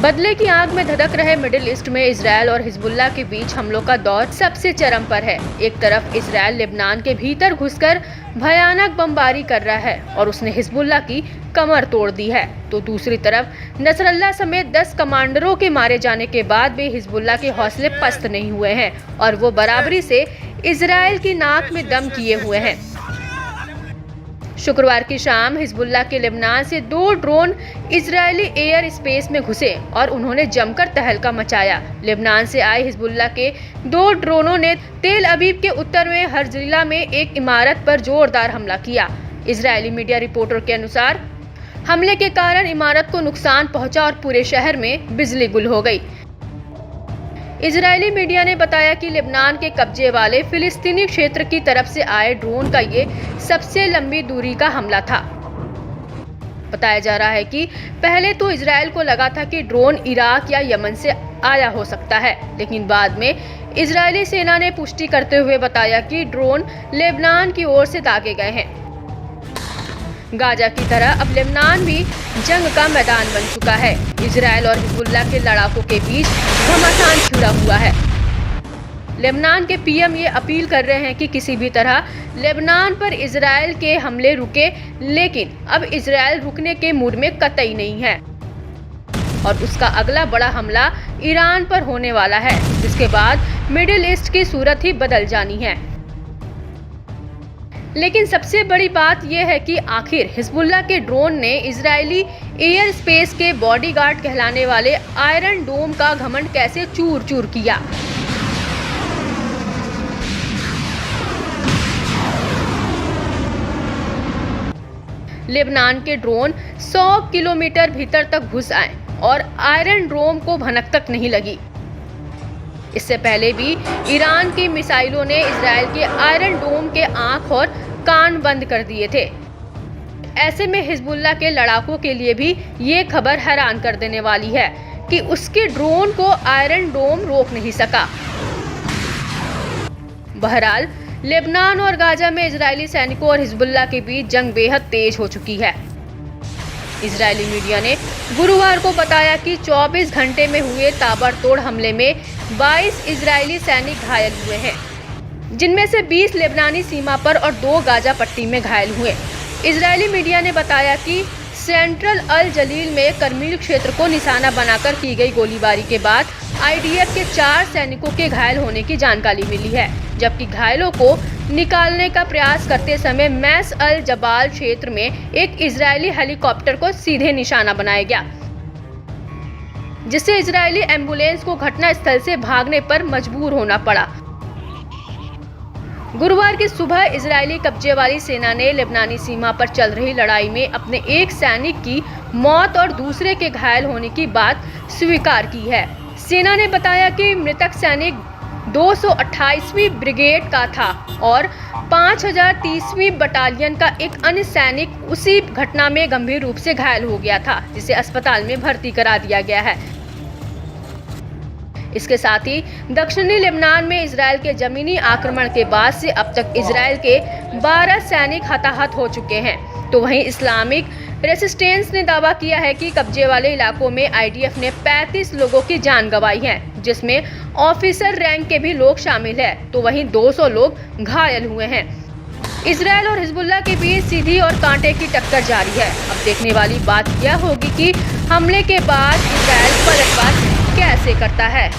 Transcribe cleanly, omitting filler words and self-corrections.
बदले की आग में धधक रहे मिडिल ईस्ट में इजरायल और हिजबुल्लाह के बीच हमलों का दौर सबसे चरम पर है। एक तरफ इजरायल लेबनान के भीतर घुसकर भयानक बमबारी कर रहा है और उसने हिजबुल्लाह की कमर तोड़ दी है, तो दूसरी तरफ नसरल्लाह समेत 10 कमांडरों के मारे जाने के बाद भी हिजबुल्लाह के हौसले पस्त नहीं हुए हैं और वो बराबरी से इजरायल की नाक में दम किए हुए हैं। शुक्रवार की शाम हिजबुल्लाह के लेबनान से 2 ड्रोन इजरायली एयर स्पेस में घुसे और उन्होंने जमकर तहलका मचाया। लेबनान से आए हिजबुल्लाह के 2 ड्रोनों ने तेल अवीव के उत्तर में हर्जिला में एक इमारत पर जोरदार हमला किया। इजरायली मीडिया रिपोर्टर के अनुसार हमले के कारण इमारत को नुकसान पहुंचा और पूरे शहर में बिजली गुल हो गई। इजरायली मीडिया ने बताया कि लेबनान के कब्जे वाले फिलिस्तीनी क्षेत्र की तरफ से आए ड्रोन का ये सबसे लंबी दूरी का हमला था। बताया जा रहा है कि पहले तो इजरायल को लगा था कि ड्रोन इराक या यमन से आया हो सकता है, लेकिन बाद में इजरायली सेना ने पुष्टि करते हुए बताया कि ड्रोन लेबनान की ओर से दागे गए हैं। गाजा की तरह अब लेबनान भी जंग का मैदान बन चुका है। इजरायल और हिजबुल्लाह के लड़ाकों के बीच घमासान छिड़ा हुआ है। लेबनान के पीएम ये अपील कर रहे हैं कि किसी भी तरह लेबनान पर इजरायल के हमले रुके, लेकिन अब इजरायल रुकने के मूड में कतई नहीं है और उसका अगला बड़ा हमला ईरान पर होने वाला है, जिसके बाद मिडिल ईस्ट की सूरत ही बदल जानी है। लेकिन सबसे बड़ी बात यह है कि आखिर हिजबुल्लाह के ड्रोन ने इजरायली एयर स्पेस के बॉडीगार्ड कहलाने वाले आयरन डोम का घमंड कैसे चूर चूर किया। लेबनान के ड्रोन 100 किलोमीटर भीतर तक घुस आए और आयरन डोम को भनक तक नहीं लगी। इससे पहले भी ईरान की मिसाइलों ने इजरायल के आयरन डोम के आंख और कान बंद कर दिए थे। ऐसे में हिजबुल्लाह के लड़ाकों के लिए भी ये खबर हैरान कर देने वाली है कि उसके ड्रोन को आयरन डोम रोक नहीं सका। बहरहाल लेबनान और गाजा में इजरायली सैनिकों और हिजबुल्लाह के बीच जंग बेहद तेज हो चुकी है। इजरायली मीडिया ने गुरुवार को बताया कि 24 घंटे में हुए ताबड़तोड़ हमले में 22 इजरायली सैनिक घायल हुए हैं, जिनमें से 20 लेबनानी सीमा पर और 2 गाजा पट्टी में घायल हुए। इजरायली मीडिया ने बताया कि सेंट्रल अल जलील में करमील क्षेत्र को निशाना बनाकर की गई गोलीबारी के बाद आईडीएफ के 4 सैनिकों के घायल होने की जानकारी मिली है, जबकि घायलों को निकालने का प्रयास करते समय मैस अल जबाल क्षेत्र में एक इजरायली हेलीकॉप्टर को सीधे निशाना बनाया गया, जिससे इजरायली एम्बुलेंस को घटनास्थल से भागने पर मजबूर होना पड़ा। गुरुवार की सुबह इजरायली कब्जे वाली सेना ने लेबनानी सीमा पर चल रही लड़ाई में अपने एक सैनिक की मौत और दूसरे के घायल होने की बात स्वीकार की है। सेना ने बताया कि मृतक सैनिक 228वीं ब्रिगेड का था और 5030वीं बटालियन का एक अन्य सैनिक उसी घटना में गंभीर रूप से घायल हो गया था, जिसे अस्पताल में भर्ती करा दिया गया है। इसके साथ ही दक्षिणी लेबनान में इजरायल के जमीनी आक्रमण के बाद से अब तक इजरायल के 12 सैनिक हताहत हो चुके हैं, तो वहीं इस्लामिक रेसिस्टेंस ने दावा किया है कि कब्जे वाले इलाकों में आईडीएफ ने 35 लोगों की जान गंवाई है, जिसमें ऑफिसर रैंक के भी लोग शामिल हैं, तो वहीं 200 लोग घायल हुए हैं। इजरायल और हिजबुल्लाह के बीच सीधी और कांटे की टक्कर जारी है। अब देखने वाली बात यह होगी कि हमले के बाद इजरायल पलटवार कैसे करता है।